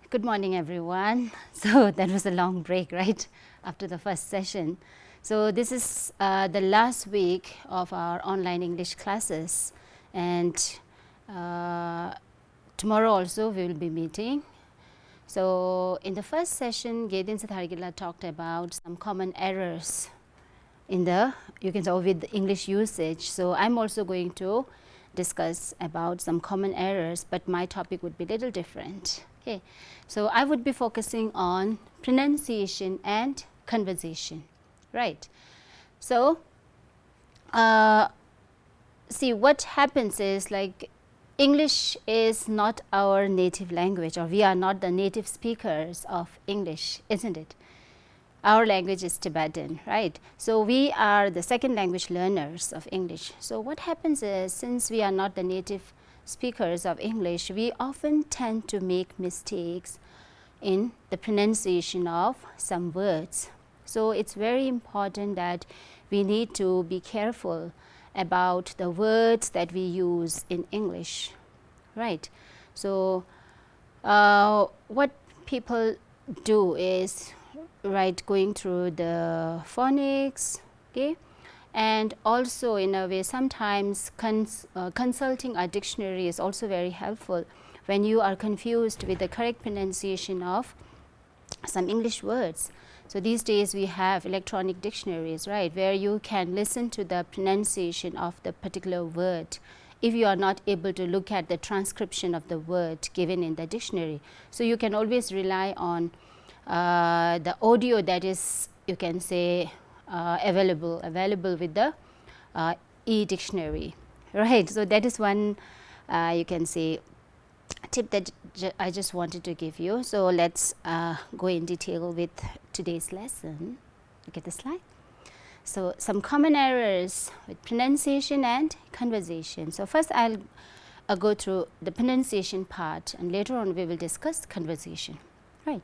Good morning, everyone. So that was a long break, right, after the first session. So this is the last week of our online English classes, and tomorrow also we will be meeting. So in the first session, Gedin Sathargila talked about some common errors in the, you can say, with the English usage. So I'm also going to discuss about some common errors, but my topic would be a little different. Okay, so I would be focusing on pronunciation and conversation, right? So see, what happens is, like, English is not our native language, or we are not the native speakers of English, isn't it? Our language is Tibetan, right? So we are the second language learners of English. So what happens is, since we are not the native speakers of English, we often tend to make mistakes in the pronunciation of some words. So it's very important that we need to be careful about the words that we use in English, right? So what people do is, right, going through the phonics, okay, and also in a way sometimes consulting a dictionary is also very helpful when you are confused with the correct pronunciation of some English words. So these days we have electronic dictionaries, right, where you can listen to the pronunciation of the particular word if you are not able to look at the transcription of the word given in the dictionary. So you can always rely on the audio that is, you can say, available with the e-dictionary, right? So that is one, you can say, tip that I just wanted to give you. So let's go in detail with today's lesson. Look at the slide. So some common errors with pronunciation and conversation. So first I'll go through the pronunciation part, and later on we will discuss conversation, right?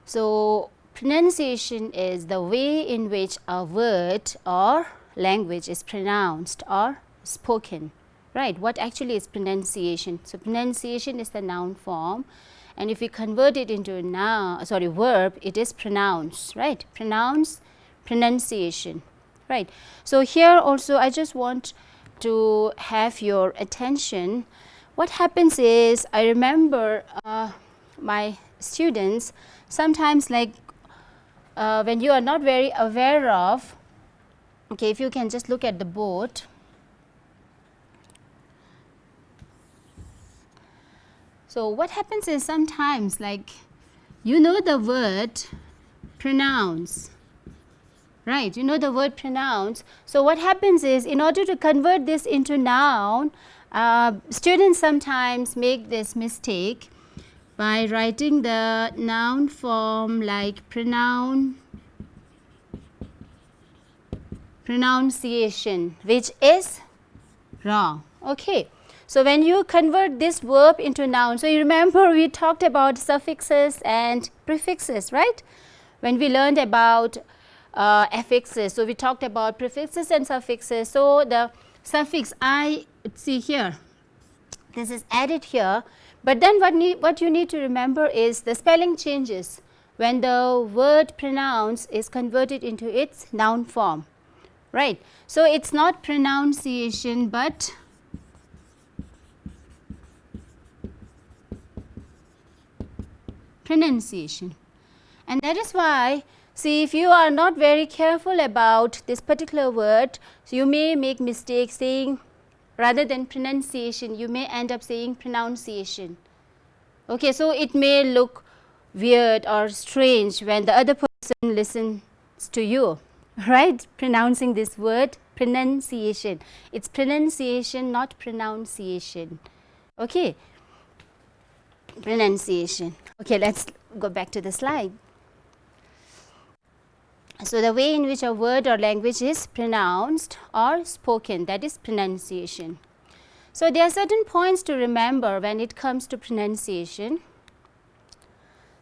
So pronunciation is the way in which a word or language is pronounced or spoken, right? What actually is pronunciation? So pronunciation is the noun form, and if we convert it into a verb, it is pronounce, right? Pronunciation, right? So here also I just want to have your attention. What happens is, I remember my students sometimes, like, when you are not very aware of, okay, if you can just look at the board. So what happens is, sometimes, like, you know the word pronounce, right? You know the word pronounce. So what happens is, in order to convert this into noun, students sometimes make this mistake by writing the noun form like pronunciation, which is wrong. Okay. So when you convert this verb into noun, so you remember we talked about suffixes and prefixes, right? When we learned about affixes, so we talked about prefixes and suffixes. So the suffix I see here, this is added here. But then what you need to remember is the spelling changes when the word pronounce is converted into its noun form, right? So it's not pronunciation but pronunciation. And that is why, see, if you are not very careful about this particular word, so you may make mistakes saying, rather than pronunciation, you may end up saying pronunciation. Okay, so it may look weird or strange when the other person listens to you, right? Pronouncing this word pronunciation. It's pronunciation, not pronunciation. Okay, pronunciation. Okay, let's go back to the slide. So the way in which a word or language is pronounced or spoken, that is pronunciation. So there are certain points to remember when it comes to pronunciation.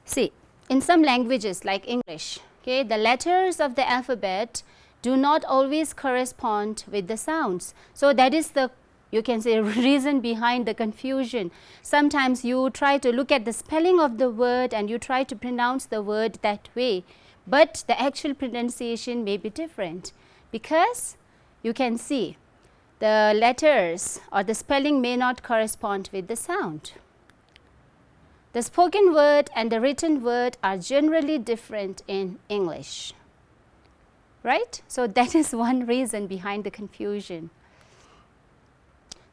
See, in some languages like English, okay, the letters of the alphabet do not always correspond with the sounds. So that is the you can say reason behind the confusion. Sometimes you try to look at the spelling of the word and you try to pronounce the word that way, but the actual pronunciation may be different, because you can see the letters or the spelling may not correspond with the sound. The spoken word and the written word are generally different in English, right? So that is one reason behind the confusion.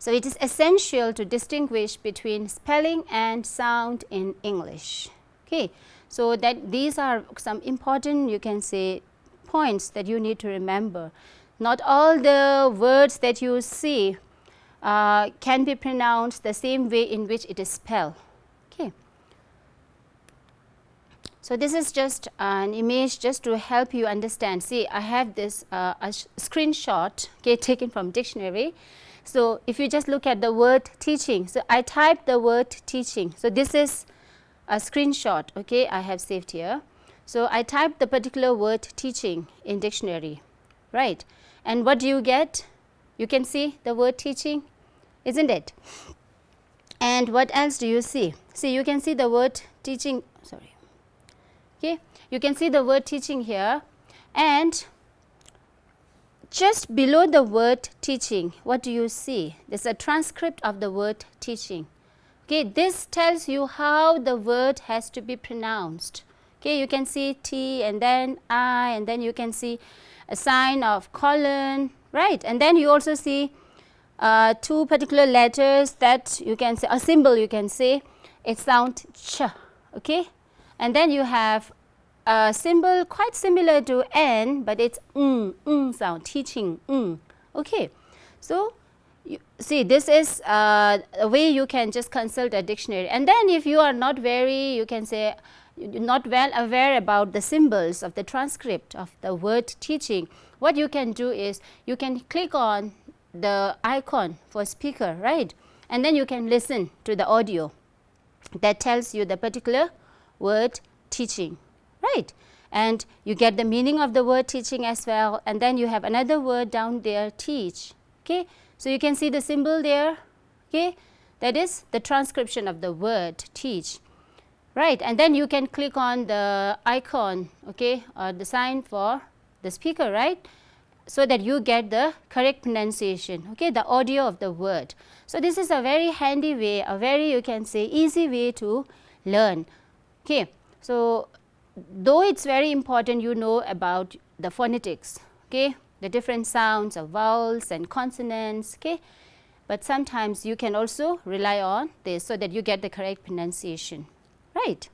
So it is essential to distinguish between spelling and sound in English. Okay, so that these are some important, you can say, points that you need to remember. Not all the words that you see can be pronounced the same way in which it is spelled. Okay. So this is just an image just to help you understand. See, I have this a screenshot, okay, taken from dictionary. So if you just look at the word teaching, so I typed the word teaching. So this is a screenshot, okay, I have saved here. So I typed the particular word teaching in dictionary, right? And what do you get? You can see the word teaching, isn't it? And what else do you see? See, you can see the word teaching, sorry. Okay, you can see the word teaching here, and just below the word teaching, what do you see? There's a transcript of the word teaching. Okay, this tells you how the word has to be pronounced. Okay, you can see T and then I, and then you can see a sign of colon, right? And then you also see two particular letters that you can say, a symbol you can say, it sounds ch, okay? And then you have a symbol quite similar to N, but it's sound, teaching, okay. So you see, this is a way you can just consult a dictionary. And then if you are not very, you can say, not well aware about the symbols of the transcript of the word teaching, what you can do is you can click on the icon for speaker, right? And then you can listen to the audio that tells you the particular word teaching, right? And you get the meaning of the word teaching as well, and then you have another word down there, teach, okay? So you can see the symbol there, okay? That is the transcription of the word teach, right? And then you can click on the icon, okay, or the sign for the speaker, right? So that you get the correct pronunciation, okay, the audio of the word. So this is a very handy way, a very, you can say, easy way to learn, okay. So though it's very important you know about the phonetics, okay, the different sounds of vowels and consonants, okay, but sometimes you can also rely on this so that you get the correct pronunciation, right.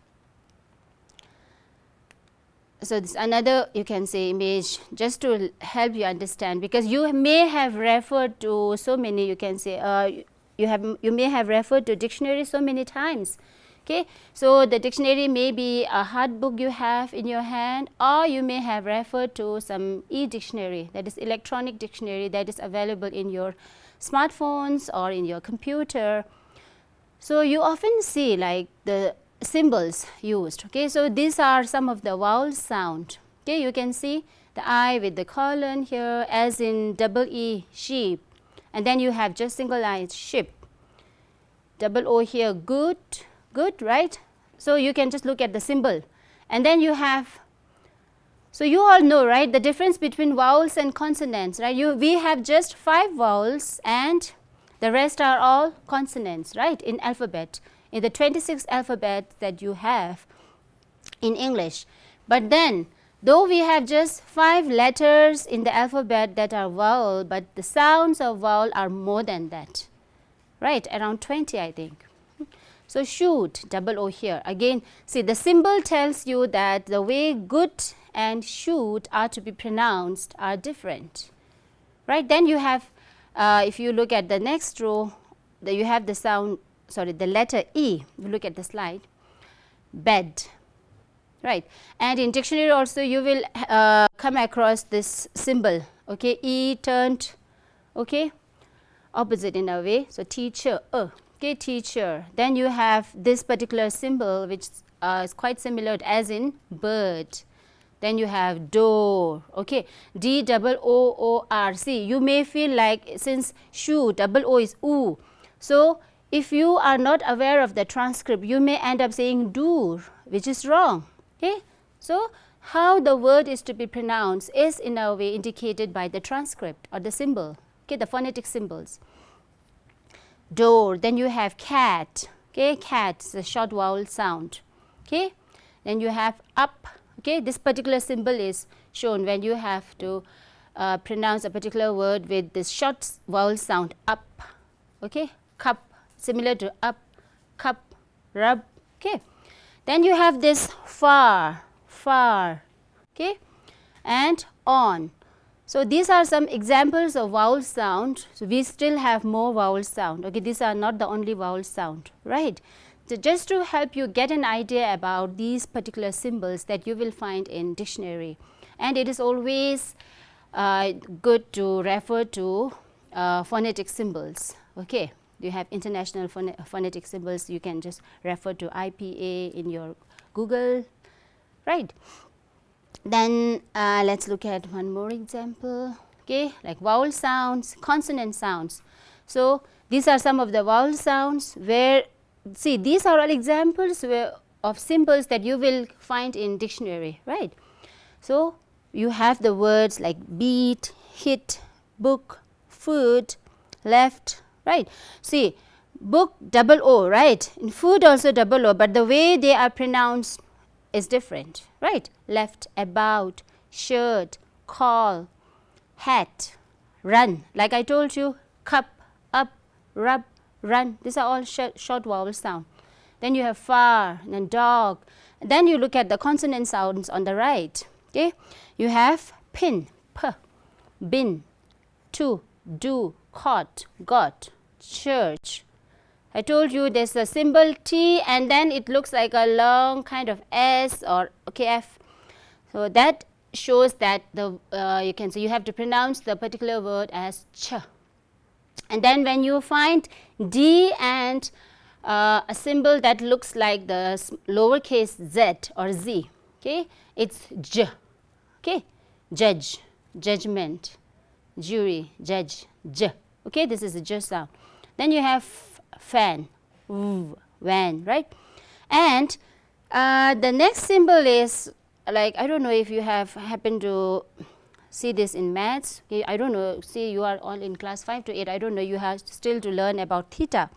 So this another, you can say, image just to help you understand, because you may have referred to so many, you can say, you may have referred to dictionary so many times. Okay. So the dictionary may be a hard book you have in your hand, or you may have referred to some e-dictionary, that is electronic dictionary that is available in your smartphones or in your computer. So you often see like the symbols used, okay. So these are some of the vowel sound, okay. You can see the I with the colon here, as in double E, sheep, and then you have just single I, ship, double O here, good, good, right. So you can just look at the symbol, and then you have, so you all know, right, the difference between vowels and consonants, right. We have just 5 vowels and the rest are all consonants, right, in alphabet, in the 26 alphabet that you have in English. But then, though we have just 5 letters in the alphabet that are vowel, but the sounds of vowel are more than that, right, around 20, I think. So shoot, double O here. Again, see, the symbol tells you that the way good and shoot are to be pronounced are different, right. Then you have, if you look at the next row, you have the sound, sorry, the letter E. You look at the slide, bed, right. And in dictionary also you will come across this symbol, okay, E turned, okay, opposite in a way. So teacher, okay, teacher. Then you have this particular symbol which is quite similar, as in bird, Then you have door, okay, D-O-O-R. See, you may feel like since shoe, double O is oo. So, if you are not aware of the transcript, you may end up saying door, which is wrong, okay. So, how the word is to be pronounced is in a way indicated by the transcript or the symbol, okay, the phonetic symbols. Door, then you have cat, okay, cat is a short vowel sound, okay. Then you have up, okay, this particular symbol is shown when you have to pronounce a particular word with this short vowel sound up, okay, cup, similar to up, cup, rub, okay. Then you have this far, far, okay, and on. So, these are some examples of vowel sound. So, we still have more vowel sound, okay, these are not the only vowel sound, right. So, just to help you get an idea about these particular symbols that you will find in dictionary, and it is always good to refer to phonetic symbols, okay. You have international phonetic symbols, you can just refer to IPA in your Google, right. Then let us look at one more example, okay, like vowel sounds, consonant sounds. So, these are some of the vowel sounds where, see, these are all examples of symbols that you will find in dictionary, right. So, you have the words like beat, hit, book, food, left, right. See, book double O, right, in food also double O, but the way they are pronounced is different, right. Left, about, shirt, call, hat, run, like I told you, cup, up, rub, run, these are all short vowel sound. Then you have far, and then dog, and then you look at the consonant sounds on the right, okay. You have pin, p, bin, to, do, caught, got, church. I told you there is a symbol T and then it looks like a long kind of S or okay, F. So, that shows that the you can say you have to pronounce the particular word as ch. And then when you find D and a symbol that looks like the lowercase z or z, okay, it is j, okay, judge, judgment, jury, judge, j, okay, this is a j sound. Then you have fan, van, right. And the next symbol is like, I don't know if you have happened to see this in maths, okay, I don't know, see you are all in class 5 to 8, I don't know, you have still to learn about theta,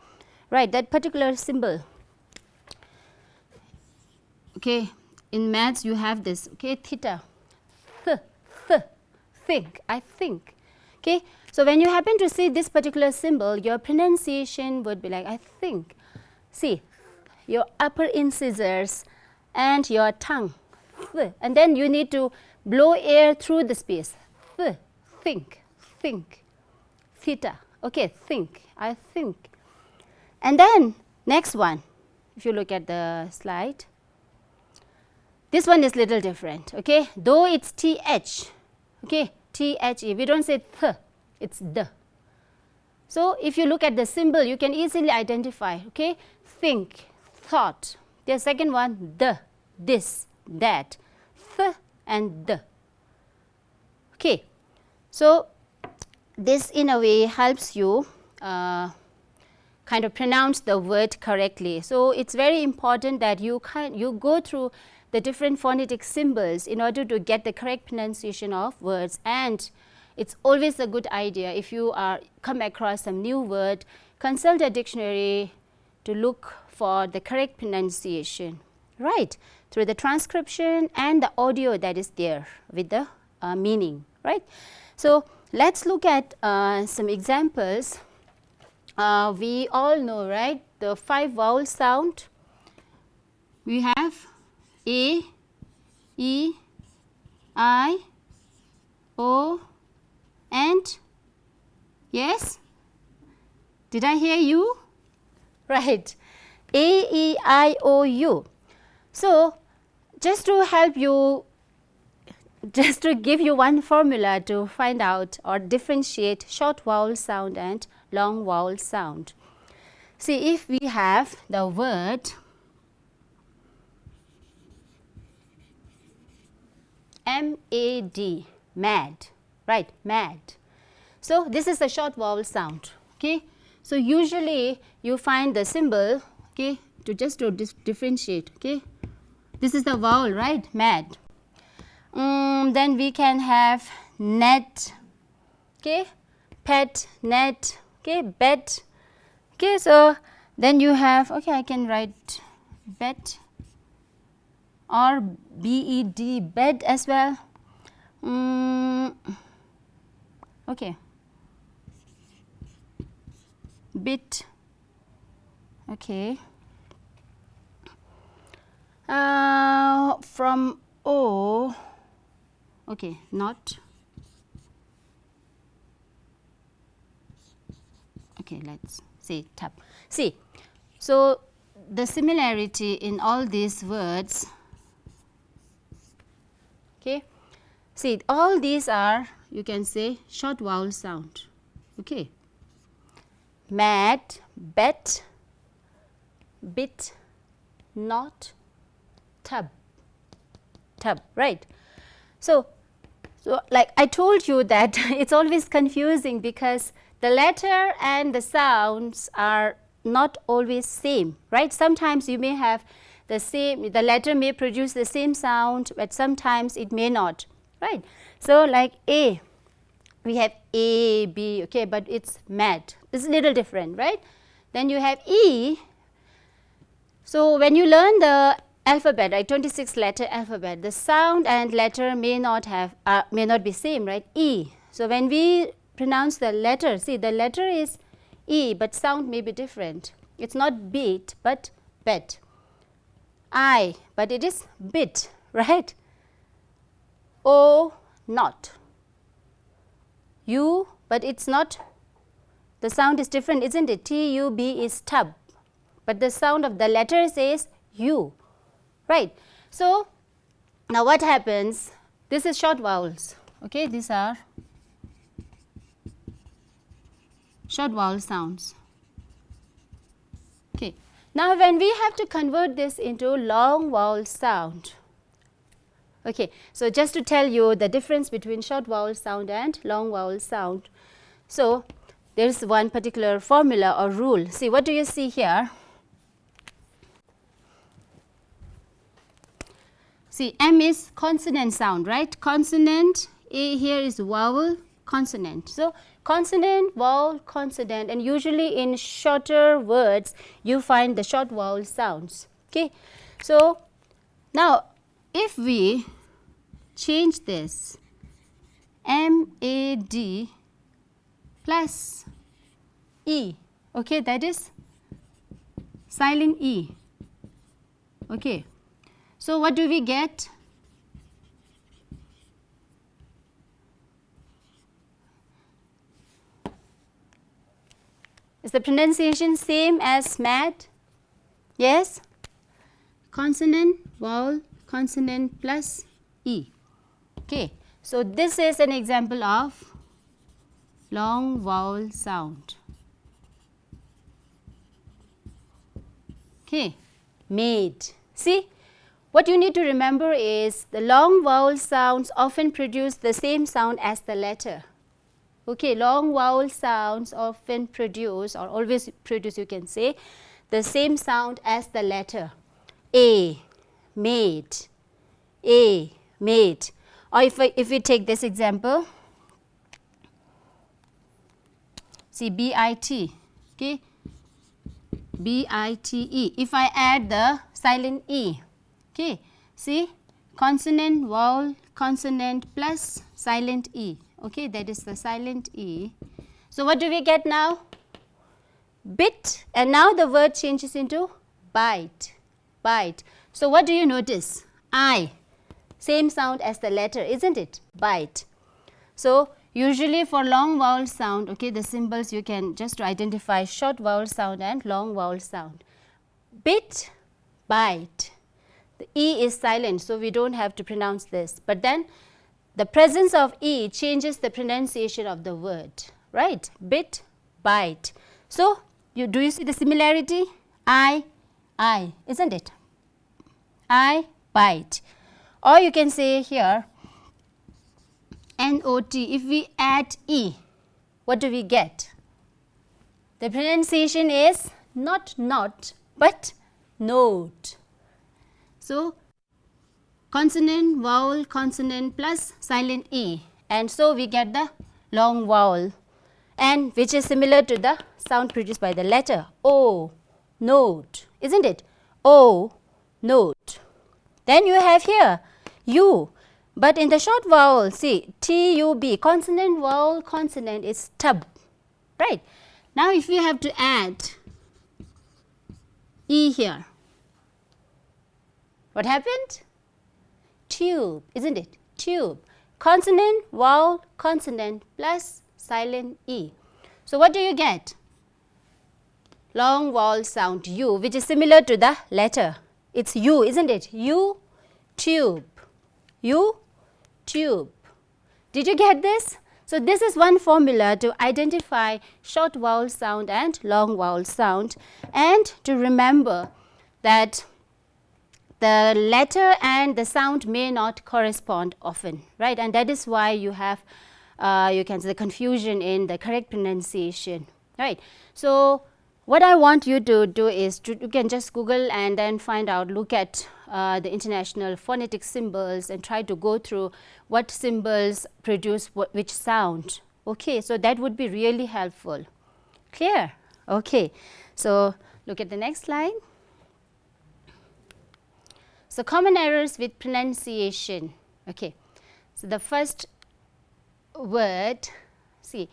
right, that particular symbol, okay, in maths you have this, okay, theta, think, I think, okay. So, when you happen to see this particular symbol, your pronunciation would be like, I think, see, your upper incisors and your tongue, and then you need to blow air through the space, think, theta, okay, think, I think. And then next one, if you look at the slide, this one is little different, okay, though it is TH, okay, THE, we do not say th, it is the. So, if you look at the symbol, you can easily identify, okay, think, thought, the second one, the, this, that, th and the, okay. So, this in a way helps you kind of pronounce the word correctly. So, it is very important that you go through the different phonetic symbols in order to get the correct pronunciation of words, and it is always a good idea if you come across some new word, consult a dictionary to look for the correct pronunciation, right, through the transcription and the audio that is there with the meaning, right. So, let us look at some examples. We all know, right, the 5 vowel sound. We have A, E, I, O, and yes, did I hear you? Right, A, E, I, O, U. So, just to help you, just to give you one formula to find out or differentiate short vowel sound and long vowel sound. See, if we have the word M-A-D, mad, right, mad. So this is a short vowel sound, okay. So usually you find the symbol, okay, to just to differentiate, okay. This is the vowel, right, mad. Then we can have net, okay, pet, net, okay, bet, okay. So then you have, okay, I can write bet or B-E-D, bed as well. Okay, bit, okay. From O, okay, not, okay, let's say tap. See, so the similarity in all these words, okay, see all these are, you can say, short vowel sound, okay. Mad, bet, bit, not, tub, right. So like I told you that it's always confusing because the letter and the sounds are not always same, right. Sometimes you may have the same, the letter may produce the same sound, but sometimes it may not, right. So like A, we have A, B, okay, but it's mad, it's a little different, right. Then you have E. So when you learn the alphabet, right, 26 letter alphabet, the sound and letter may not have, may not be same, right, E. So when we pronounce the letter, see the letter is E, but sound may be different. It's not beat, but bet. I, but it is bit, right. O, not. U, but it's not, the sound is different, isn't it? T-U-B is tub, but the sound of the letter says U, right. So now what happens, this is short vowels, okay, these are short vowel sounds, okay. Now when we have to convert this into long vowel sound, okay, so just to tell you the difference between short vowel sound and long vowel sound. So there is one particular formula or rule. See, what do you see here? See, M is consonant sound, right? Consonant, A here is vowel, consonant. So consonant, vowel, consonant, and usually in shorter words you find the short vowel sounds, okay. So now if we change this, M-A-D plus E, okay, that is silent E, okay. So what do we get? Is the pronunciation same as mad? Yes? Consonant, vowel, consonant plus E, okay. So this is an example of long vowel sound, okay. Made. See, what you need to remember is the long vowel sounds often produce the same sound as the letter, okay. Long vowel sounds often produce, or always produce, you can say, the same sound as the letter. A, made, A, made. Or if we take this example, see B-I-T, okay, B-I-T-E. If I add the silent E, okay, see, consonant, vowel, consonant plus silent E, okay, that is the silent E. So what do we get now? Bit, and now the word changes into bite, bite. So what do you notice? I, same sound as the letter, isn't it? Bite. So usually for long vowel sound, okay, the symbols you can just to identify short vowel sound and long vowel sound. Bit, bite. The E is silent, so we don't have to pronounce this. But then the presence of E changes the pronunciation of the word, right? Bit, bite. So do you see the similarity? I, isn't it? I, bite. Or you can say here, N-O-T. If we add E, what do we get? The pronunciation is not not, but note. So, consonant, vowel, consonant plus silent E, and so we get the long vowel, and which is similar to the sound produced by the letter O, note, isn't it? O, note. Then you have here U, but in the short vowel, see, T-U-B, consonant, vowel, consonant is tub, right? Now, if we have to add E here, what happened? Tube, isn't it? Tube. Consonant, vowel, consonant plus silent E. So, what do you get? Long vowel sound U, which is similar to the letter. It's U, isn't it? U, tube. U, tube. Did you get this? So, this is one formula to identify short vowel sound and long vowel sound, and to remember that the letter and the sound may not correspond often, right? And that is why you have, you can say, the confusion in the correct pronunciation, right? So, what I want you to do is, you can just Google and then find out, look at the international phonetic symbols and try to go through what symbols produce which sound. Okay, so that would be really helpful. Clear? Okay, so look at the next slide. So, common errors with pronunciation. Okay, so the first word, see,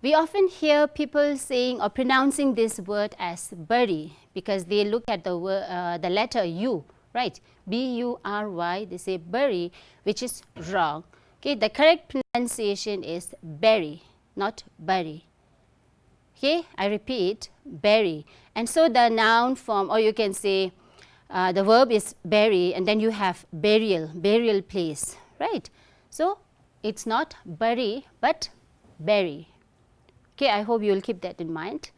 we often hear people saying or pronouncing this word as bury, because they look at the the letter U, right? B-U-R-Y, they say bury, which is wrong. Okay, the correct pronunciation is berry, not bury. Okay, I repeat, bury. And so the noun form, or you can say the verb is bury, and then you have burial, burial place, right? So, it's not bury, but bury. Okay, I hope you will keep that in mind.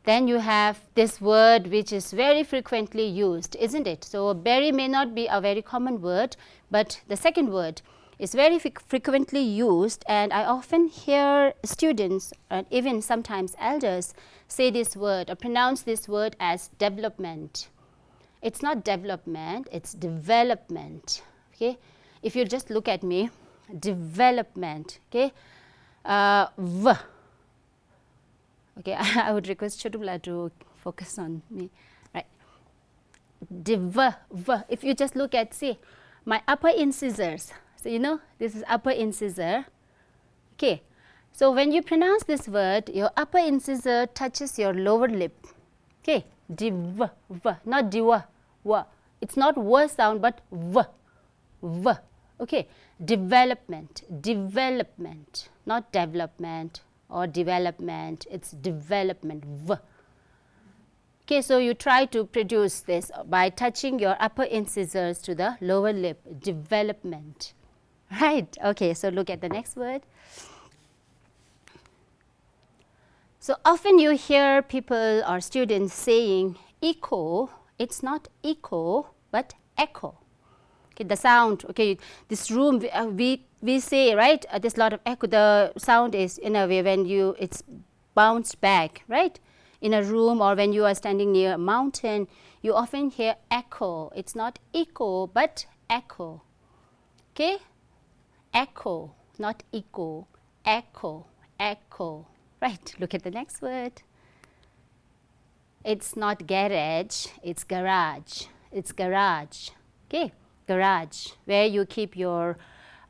Then you have this word which is very frequently used, isn't it? So, bury may not be a very common word, but the second word is very frequently used, and I often hear students and even sometimes elders say this word or pronounce this word as development. It's not development, it's development. Okay, if you just look at me, development. Okay, V. Okay, I would request Chatubla to focus on me. Right, V. If you just look at, see, my upper incisors. So, you know, this is upper incisor. Okay, so when you pronounce this word, your upper incisor touches your lower lip. Okay, div, v, not diva, w. It's not w sound, but v, v. Okay, development, development, not development or development. It's development, v. Okay, so you try to produce this by touching your upper incisors to the lower lip, development. Right, okay, so look at the next word. So often you hear people or students saying echo. It's not echo, but echo. Okay, the sound, okay, this room, we say, right, there's a lot of echo. The sound is in a way when it's bounced back, right? In a room, or when you are standing near a mountain, you often hear echo. It's not echo, but echo. Okay, echo, not echo, echo, echo. Right, look at the next word. It's not garage, it's garage. It's garage. Okay, garage, where you keep your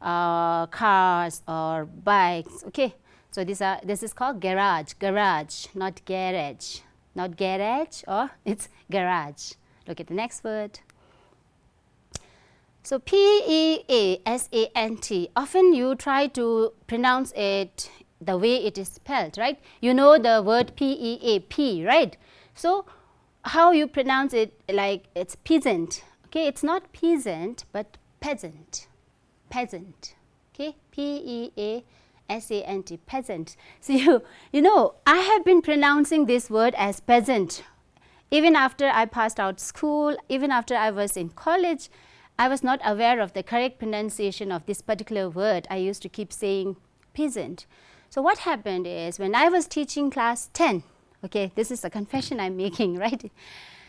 cars or bikes. Okay, so this is called garage, garage, not garage, not garage, or it's garage. Look at the next word. So P-E-A-S-A-N-T, often you try to pronounce it the way it is spelled, right? You know the word P-E-A-P, right? So how you pronounce it, like it's peasant. Okay, it's not peasant, but peasant, peasant. Okay, P-E-A-S-A-N-T, peasant. So you know, I have been pronouncing this word as peasant. Even after I passed out school, even after I was in college, I was not aware of the correct pronunciation of this particular word. I used to keep saying peasant. So what happened is, when I was teaching class 10, okay, this is a confession I'm making, right?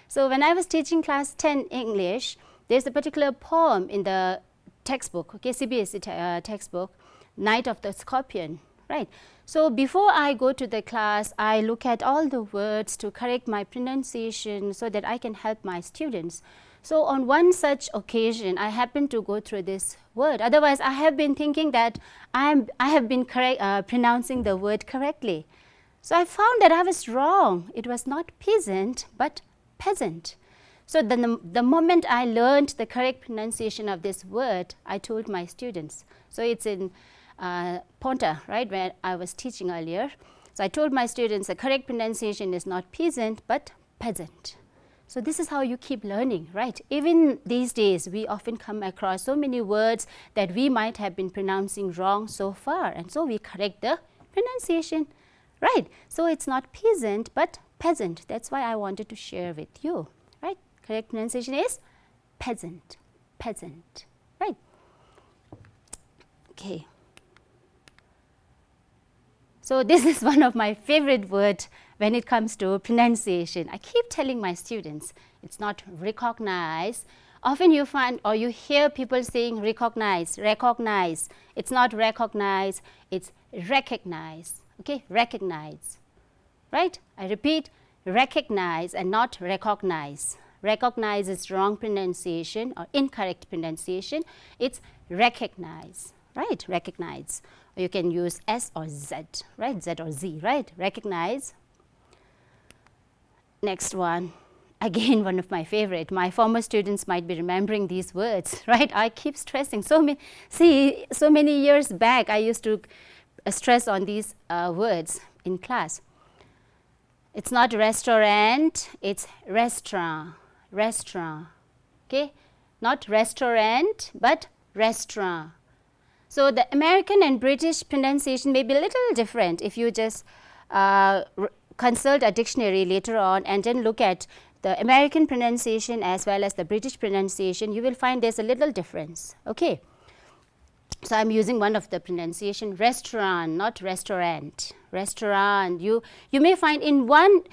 So when I was teaching class 10 English, there's a particular poem in the textbook, okay, CBSE textbook, Night of the Scorpion, right? So before I go to the class, I look at all the words to correct my pronunciation so that I can help my students. So on one such occasion, I happened to go through this word. Otherwise, I have been thinking that I have been pronouncing the word correctly. So I found that I was wrong. It was not peasant, but peasant. So the moment I learned the correct pronunciation of this word, I told my students. So it's in Ponta, right, where I was teaching earlier. So I told my students the correct pronunciation is not peasant, but peasant. So this is how you keep learning, right? Even these days, we often come across so many words that we might have been pronouncing wrong so far, and so we correct the pronunciation, right? So it's not peasant, but peasant. That's why I wanted to share with you, right? Correct pronunciation is peasant, peasant, right? Okay. So this is one of my favorite words when it comes to pronunciation. I keep telling my students, it's not recognize. Often you find or you hear people saying recognize, recognize. It's not recognize, it's recognize, okay, recognize, right? I repeat, recognize and not recognize. Recognize is wrong pronunciation or incorrect pronunciation. It's recognize, right? Recognize. Or you can use S or Z, right? Z or Z, right? Recognize. Next one, again one of my favorite. My former students might be remembering these words, right? I keep stressing. So many years back, I used to stress on these words in class. It's not restaurant, it's restaurant, restaurant, okay? Not restaurant, but restaurant. So the American and British pronunciation may be a little different if you just consult a dictionary later on and then look at the American pronunciation as well as the British pronunciation. You will find there's a little difference, okay? So I'm using one of the pronunciation, restaurant, not restaurant, restaurant. You may find in one,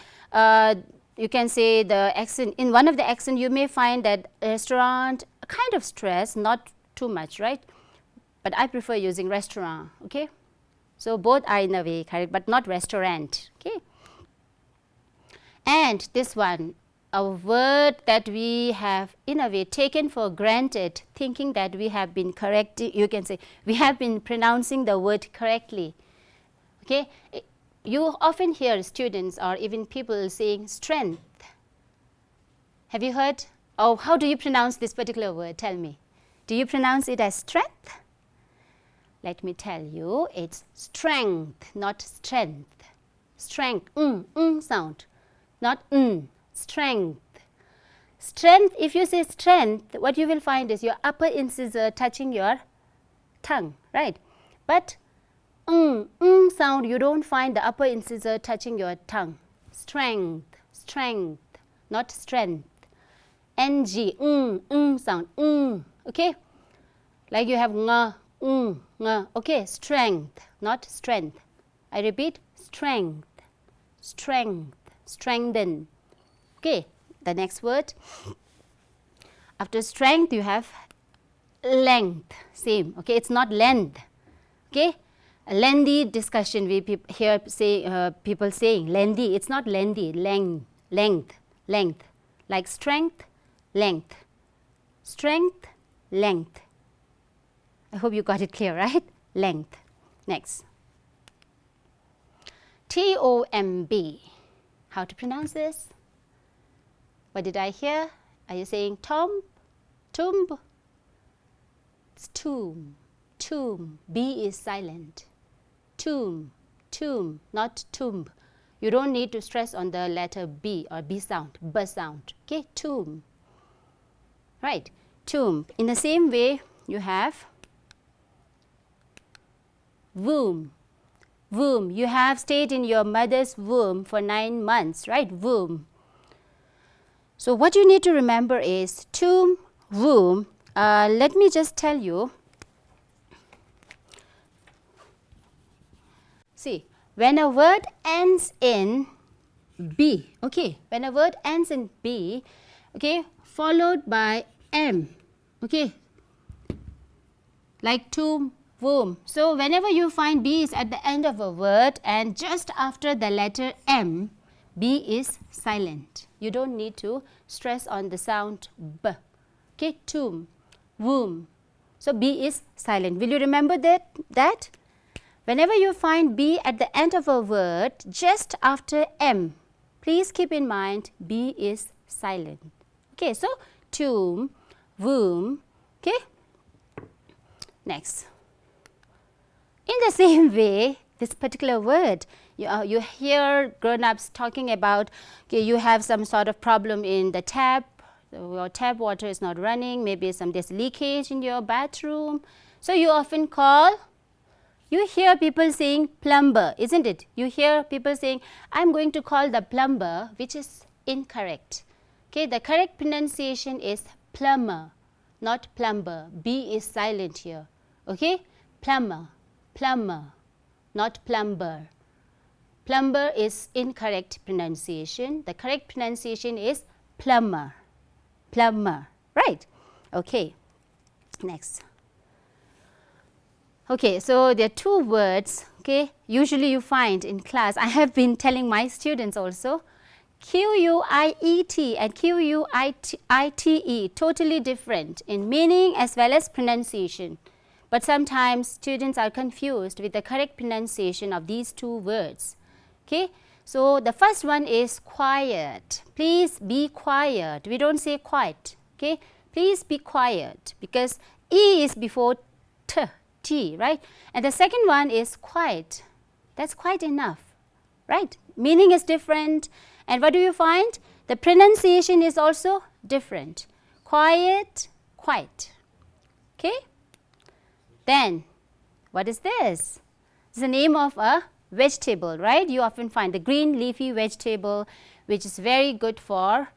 you can say the accent, in one of the accent you may find that restaurant kind of stress, not too much, right? But I prefer using restaurant, okay? So both are in a way correct, but not restaurant, okay? And this one, a word that we have in a way taken for granted, thinking that we have been correcting, you can say, we have been pronouncing the word correctly, okay? You often hear students or even people saying strength. Have you heard? Oh, how do you pronounce this particular word? Tell me. Do you pronounce it as strength? Let me tell you, it's strength, not strength. Strength, sound, not strength. Strength, if you say strength, what you will find is your upper incisor touching your tongue, right? But sound, you don't find the upper incisor touching your tongue. Strength, strength, not strength. Ng, sound, okay? Like you have okay, strength, not strength. I repeat, strength, strength, strengthen. Okay, the next word. After strength, you have length, same, okay, it's not length, okay. A lengthy discussion we hear people saying lengthy, it's not lengthy, length, length, like strength, length, strength, length. I hope you got it clear, right? Length. Next. T-O-M-B. How to pronounce this? What did I hear? Are you saying tomb? Tomb? It's tomb. Tomb. B is silent. Tomb. Tomb, not tomb. You don't need to stress on the letter B or B sound, B sound. Okay, tomb. Right, tomb. In the same way, you have womb. Womb. You have stayed in your mother's womb for 9 months, right? Womb. So what you need to remember is tomb, womb Let me just tell you. See, when a word ends in B, okay, when a word ends in B, okay, followed by M, okay, like tomb, womb. So, whenever you find B is at the end of a word and just after the letter M, B is silent. You don't need to stress on the sound B, okay, tomb, womb. So, B is silent. Will you remember that? Whenever you find B at the end of a word just after M, please keep in mind B is silent. Okay, so tomb, womb, okay. Next. In the same way, this particular word, you hear grown-ups talking about, okay, you have some sort of problem in the tap, your tap water is not running, maybe there's leakage in your bathroom. So, you often call, you hear people saying plumber, isn't it? You hear people saying, I'm going to call the plumber, which is incorrect. Okay, the correct pronunciation is plumber, not plumber. B is silent here. Okay, plumber, plumber, not plumber. Plumber is incorrect pronunciation. The correct pronunciation is plumber, plumber, right? Okay, next. Okay, so there are two words, okay, usually you find in class. I have been telling my students also, Q-U-I-E-T and Q-U-I-T-E, totally different in meaning as well as pronunciation. But sometimes students are confused with the correct pronunciation of these two words. Okay, so the first one is quiet. Please be quiet. We don't say quiet. Okay, please be quiet because E is before T, right? And the second one is quiet. That's quite enough, right? Meaning is different. And what do you find? The pronunciation is also different. Quiet, quiet. Okay? Then, what is this? It's the name of a vegetable, right? You often find the green leafy vegetable, which is very good for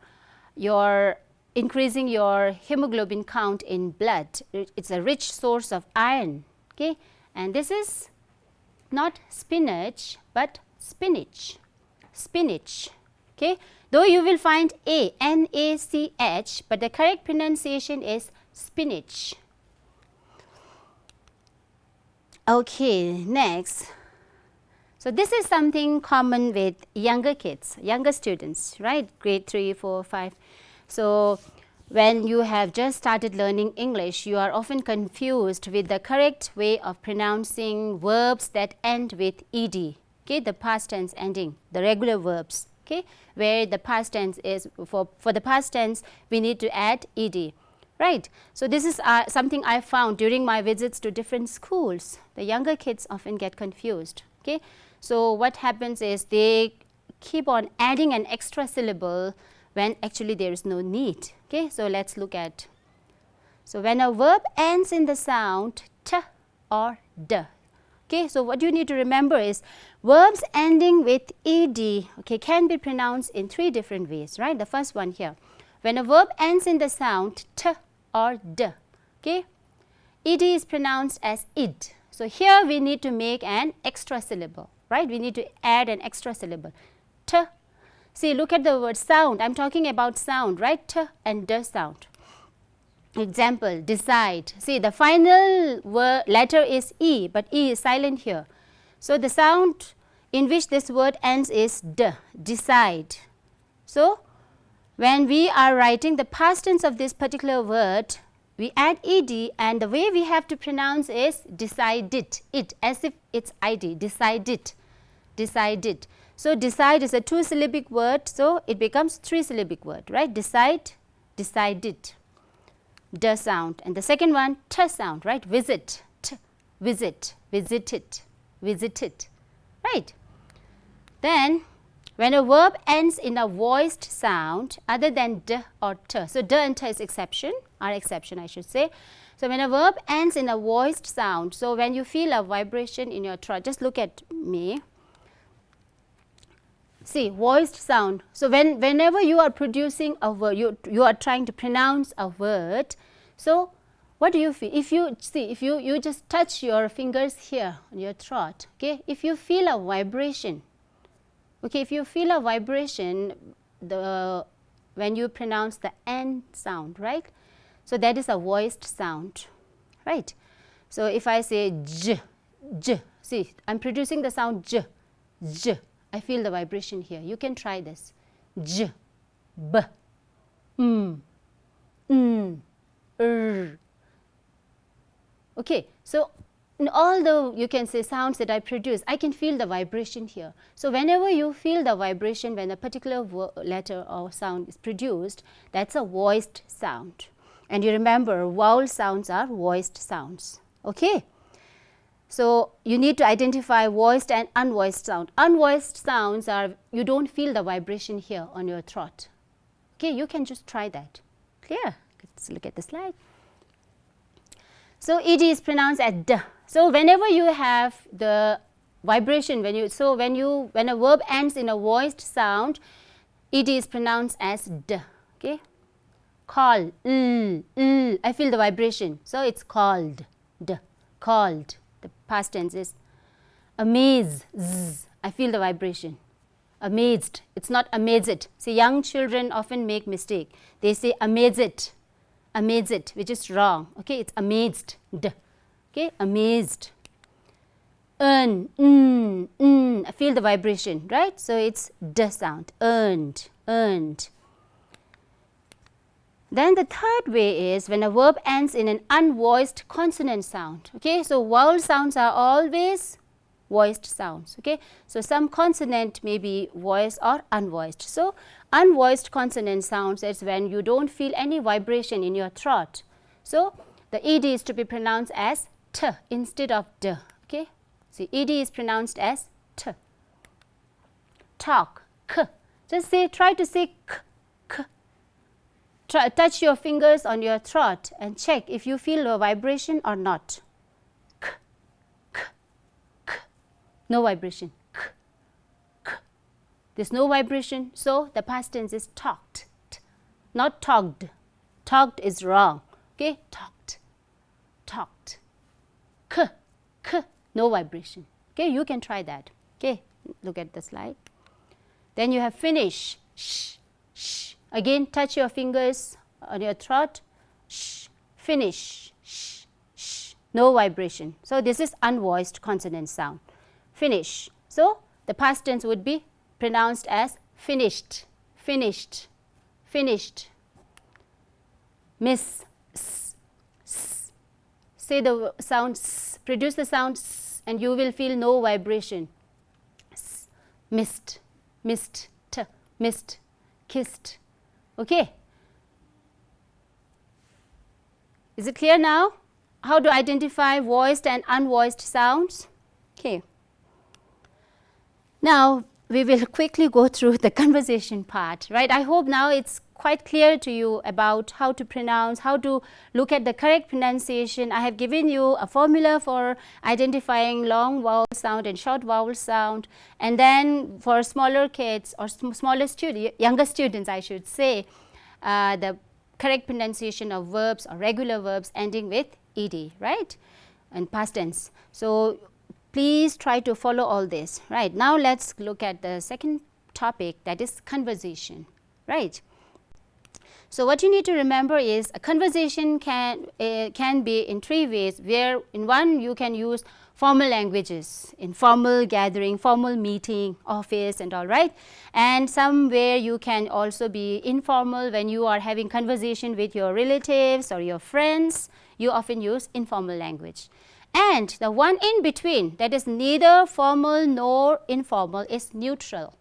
your increasing your hemoglobin count in blood. It's a rich source of iron. Okay, and this is not spinach but spinach, spinach. Okay, though you will find A, N-A-C-H, but the correct pronunciation is spinach. Okay, next. So, this is something common with younger kids, younger students, right, grade 3, 4, 5. So, when you have just started learning English, you are often confused with the correct way of pronouncing verbs that end with ed, okay, the past tense ending, the regular verbs, okay, where the past tense is, for the past tense, we need to add ed, right. So, this is something I found during my visits to different schools. The younger kids often get confused, okay. So, what happens is they keep on adding an extra syllable when actually there is no need. Okay, so let's look at. So, when a verb ends in the sound t or d. Okay, so what you need to remember is verbs ending with ed, okay, can be pronounced in three different ways, right? The first one here, when a verb ends in the sound t or d, okay, ed is pronounced as id. So, here we need to make an extra syllable, right? We need to add an extra syllable, t. See, look at the word sound. I am talking about sound, right? T and d sound. Example, decide. See, the final letter is E, but E is silent here. So, the sound in which this word ends is d, decide. So, when we are writing the past tense of this particular word, we add ed, and the way we have to pronounce is decided, it, as if it's id, decided, decided. So, decide is a two-syllabic word, so it becomes three-syllabic word, right? Decide, decided, d sound, and the second one t sound, right? Visit, t, visit, visited, visited, right? Then, when a verb ends in a voiced sound other than d or t, so d and t is exception, are exception I should say. So, when a verb ends in a voiced sound, so when you feel a vibration in your throat, just look at me. See, voiced sound. So, whenever you are producing a word, you are trying to pronounce a word. So, what do you feel? If you see, if you just touch your fingers here on your throat, okay, if you feel a vibration, okay, if you feel a vibration when you pronounce the N sound, right? So that is a voiced sound, right? So if I say j, j, see, I'm producing the sound j, j. I feel the vibration here. You can try this. J, b, r. Okay, so in all the, you can say, sounds that I produce, I can feel the vibration here. So whenever you feel the vibration when a particular letter or sound is produced, that's a voiced sound. And you remember, vowel sounds are voiced sounds. Okay. So you need to identify voiced and unvoiced sound. Unvoiced sounds are, you don't feel the vibration here on your throat. Okay, you can just try that. Clear? Let's look at the slide. So ed is pronounced as d. So whenever you have the vibration, when a verb ends in a voiced sound, ed is pronounced as d. Okay. Call, I feel the vibration. So it's called, d, called. The past tense is amaze, z, I feel the vibration. Amazed, it's not amazed. See, young children often make mistake. They say amazed, which is wrong. Okay, it's amazed, d. Okay, amazed. Earn, I feel the vibration, right? So it's d sound, earned, earned. Then the third way is when a verb ends in an unvoiced consonant sound. Okay, so vowel sounds are always voiced sounds. Okay, so some consonant may be voiced or unvoiced. So unvoiced consonant sounds is when you don't feel any vibration in your throat. So the ed is to be pronounced as t instead of d. Okay, so ed is pronounced as t. Talk, k. Just say, try to say k, k. Touch your fingers on your throat and check if you feel a vibration or not. K, k, k. No vibration. K, k. There's no vibration, so the past tense is talked, not talked. Talked is wrong. Okay, talked, talked. K, k. No vibration. Okay, you can try that. Okay, look at the slide. Then you have finish, sh, sh. Again, touch your fingers on your throat, sh, finish, sh, sh, no vibration. So this is unvoiced consonant sound. Finish. So the past tense would be pronounced as finished, finished, finished. Miss, s, s. Say the sound s, produce the sound s, and you will feel no vibration. S, missed, missed, t, missed, kissed. Okay. Is it clear now? How to identify voiced and unvoiced sounds? Okay. Now we will quickly go through the conversation part, right? I hope now it's quite clear to you about how to pronounce, how to look at the correct pronunciation. I have given you a formula for identifying long vowel sound and short vowel sound, and then for smaller kids or smaller students, younger students I should say, the correct pronunciation of verbs or regular verbs ending with ed, right, and past tense. So please try to follow all this. Right, now let's look at the second topic, that is conversation, right. So what you need to remember is a conversation can be in three ways, where in one you can use formal languages in formal gathering, formal meeting, office and all, right, and somewhere you can also be informal when you are having conversation with your relatives or your friends. You often use informal language. And the one in between, that is neither formal nor informal, is neutral.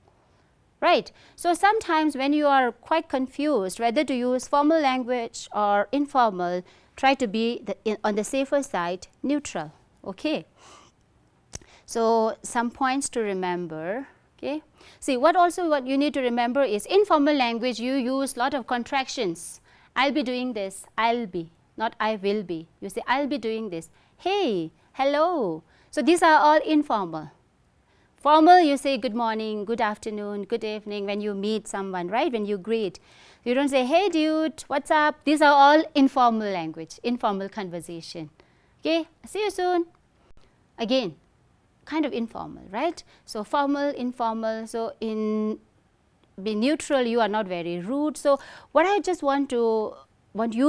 Right. So sometimes when you are quite confused whether to use formal language or informal, try to be on the safer side, neutral. Okay. So some points to remember. Okay. See, what you need to remember is informal language you use lot of contractions. I'll be doing this, I'll be, not I will be. You say I'll be doing this. Hey, hello. So these are all informal. Formal, you say good morning, good afternoon, good evening when you meet someone, right, when you greet. You don't say, hey dude, what's up? These are all informal language, informal conversation. Okay, see you soon. Again, kind of informal, right? So formal, informal. So in be neutral, you are not very rude. So what I just want you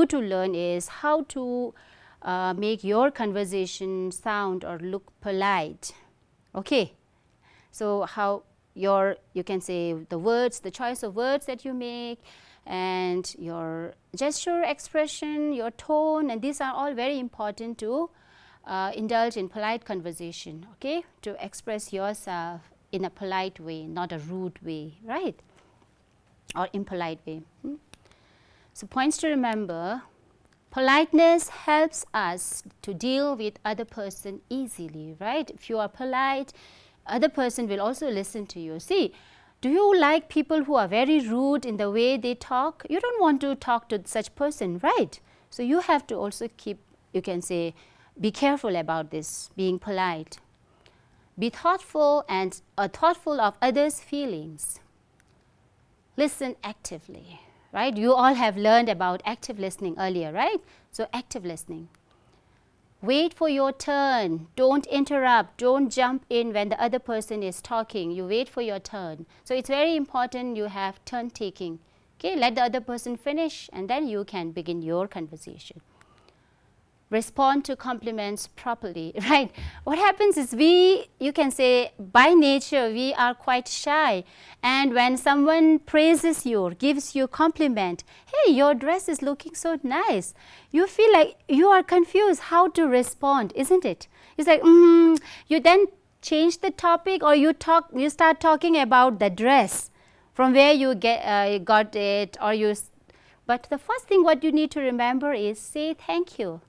to learn is how to make your conversation sound or look polite. Okay, so how you can say the words, the choice of words that you make, and your gesture, expression, your tone, and these are all very important to indulge in polite conversation, okay, to express yourself in a polite way, not a rude way, right, or impolite way. So points to remember: politeness helps us to deal with other person easily, right? If you are polite, other person will also listen to you. See, do you like people who are very rude in the way they talk? You don't want to talk to such person, right? So you have to also keep, you can say, be careful about this, being polite. Be thoughtful and thoughtful of others' feelings. Listen actively, right? You all have learned about active listening earlier, right? So active listening. Wait for your turn. Don't interrupt. Don't jump in when the other person is talking. You wait for your turn. So it's very important you have turn taking. Okay, let the other person finish and then you can begin your conversation. Respond to compliments properly, right? What happens is you can say, by nature, we are quite shy. And when someone praises you or gives you a compliment, hey, your dress is looking so nice, you feel like you are confused how to respond, isn't it? It's like, you then change the topic, or you start talking about the dress, from where you got it, but the first thing what you need to remember is say thank you.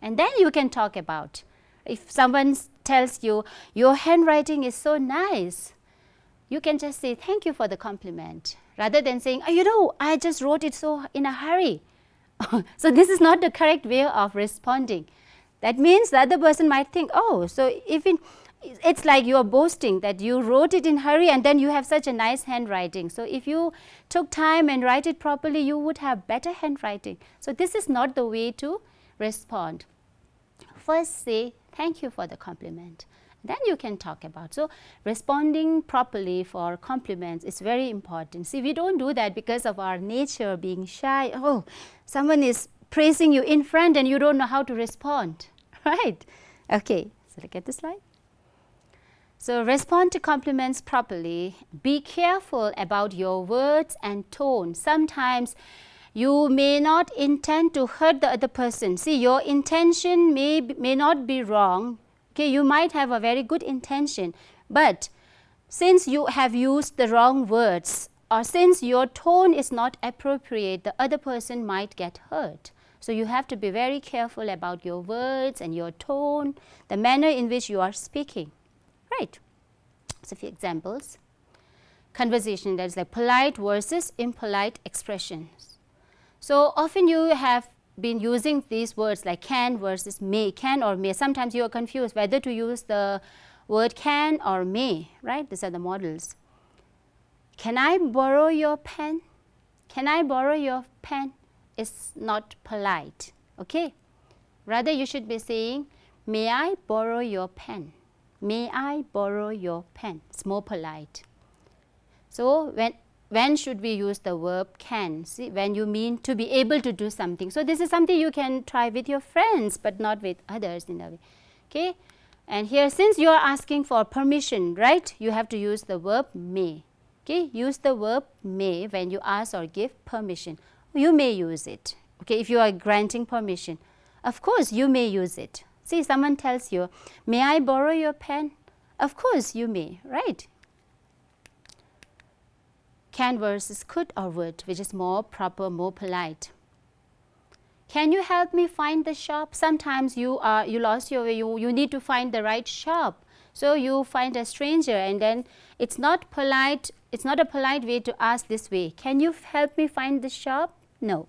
And then you can talk about, if someone tells you, your handwriting is so nice, you can just say, thank you for the compliment, rather than saying, I just wrote it so in a hurry. So this is not the correct way of responding. That means the other person might think, so it's like you are boasting that you wrote it in hurry and then you have such a nice handwriting. So if you took time and write it properly, you would have better handwriting. So this is not the way to respond. First say thank you for the compliment, then you can talk about. So responding properly for compliments is very important. See, we don't do that because of our nature being shy. Someone is praising you in front and you don't know how to respond, right? Okay, so look at the slide. So respond to compliments properly. Be careful about your words and tone. Sometimes you may not intend to hurt the other person. See, your intention may not be wrong. Okay, you might have a very good intention, but since you have used the wrong words, or since your tone is not appropriate, the other person might get hurt. So you have to be very careful about your words and your tone, the manner in which you are speaking. Right? So a few examples. Conversation, that is like polite versus impolite expressions. So often you have been using these words like can versus may, can or may. Sometimes you are confused whether to use the word can or may, right? These are the models. Can I borrow your pen? Can I borrow your pen? Is not polite, okay? Rather you should be saying, may I borrow your pen? May I borrow your pen? It's more polite. So when should we use the verb can? See, when you mean to be able to do something. So this is something you can try with your friends, but not with others in a way. Okay? And here, since you are asking for permission, right, you have to use the verb may. Okay? Use the verb may when you ask or give permission. You may use it. Okay? If you are granting permission, of course you may use it. See, someone tells you, may I borrow your pen? Of course you may, right? Can versus could or would, which is more proper, more polite. Can you help me find the shop? Sometimes you lost your way, you need to find the right shop. So you find a stranger and then it's not polite, it's not a polite way to ask this way. Can you help me find the shop? No.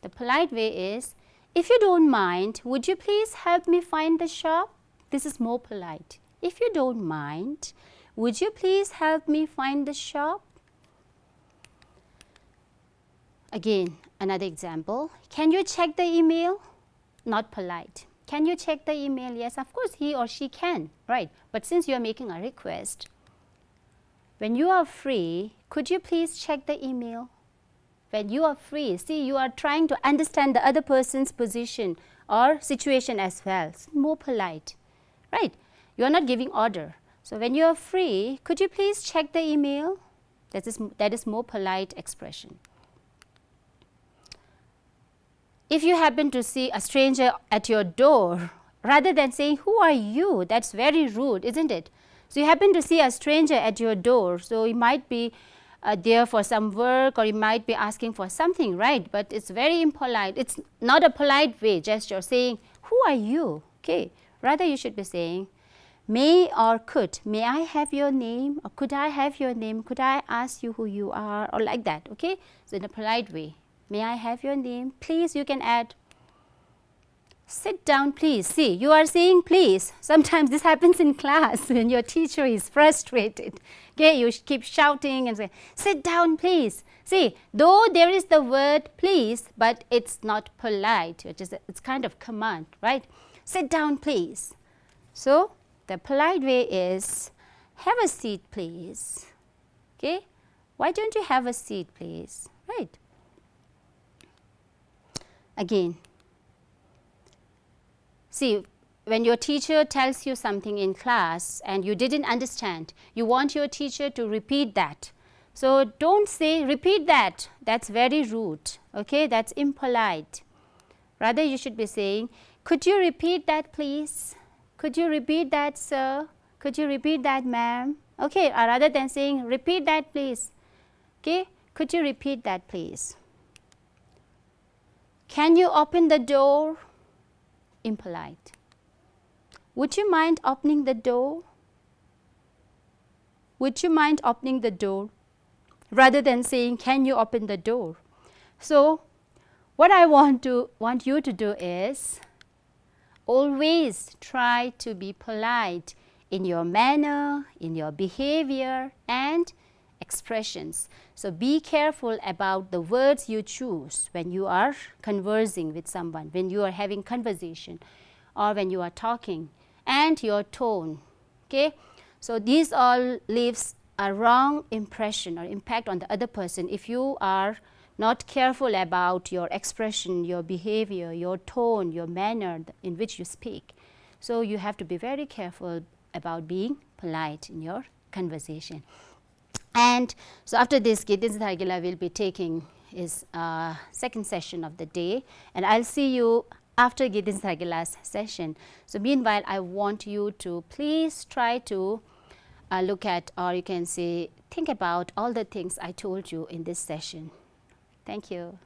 The polite way is, if you don't mind, would you please help me find the shop? This is more polite. If you don't mind, would you please help me find the shop? Again, another example. Can you check the email? Not polite. Can you check the email? Yes, of course he or she can, right? But since you are making a request, when you are free, could you please check the email? When you are free, see, you are trying to understand the other person's position or situation as well. It's more polite, right? You are not giving order. So when you are free, could you please check the email? That is more polite expression. If you happen to see a stranger at your door, rather than saying, who are you? That's very rude, isn't it? So you happen to see a stranger at your door, so he might be there for some work, or you might be asking for something, right? But it's very impolite. It's not a polite way, gesture, saying, who are you? Okay. Rather, you should be saying, may or could. May I have your name? Or could I have your name? Could I ask you who you are? Or like that, okay? So in a polite way. May I have your name? Please, you can add. Sit down, please. See, you are saying please. Sometimes this happens in class when your teacher is frustrated. Okay, you keep shouting and say, sit down, please. See, though there is the word please, but it's not polite. It's kind of command, right? Sit down, please. So the polite way is, have a seat, please. Okay, why don't you have a seat, please? Right. Again, see, when your teacher tells you something in class and you didn't understand, you want your teacher to repeat that. So don't say, repeat that. That's very rude. Okay, that's impolite. Rather, you should be saying, could you repeat that, please? Could you repeat that, sir? Could you repeat that, ma'am? Okay, rather than saying, repeat that, please. Okay, could you repeat that, please? Can you open the door? Impolite. Would you mind opening the door? Would you mind opening the door? Rather than saying, can you open the door? So what I want you to do is always try to be polite in your manner, in your behavior, and expressions. So be careful about the words you choose when you are conversing with someone, when you are having conversation, or when you are talking, and your tone. Okay? So these all leaves a wrong impression or impact on the other person if you are not careful about your expression, your behavior, your tone, your manner in which you speak. So you have to be very careful about being polite in your conversation. And so after this, Gidin Thagila will be taking his second session of the day, and I'll see you after Gidin Thagila's session. So meanwhile, I want you to please try to look at, or you can say, think about all the things I told you in this session. Thank you.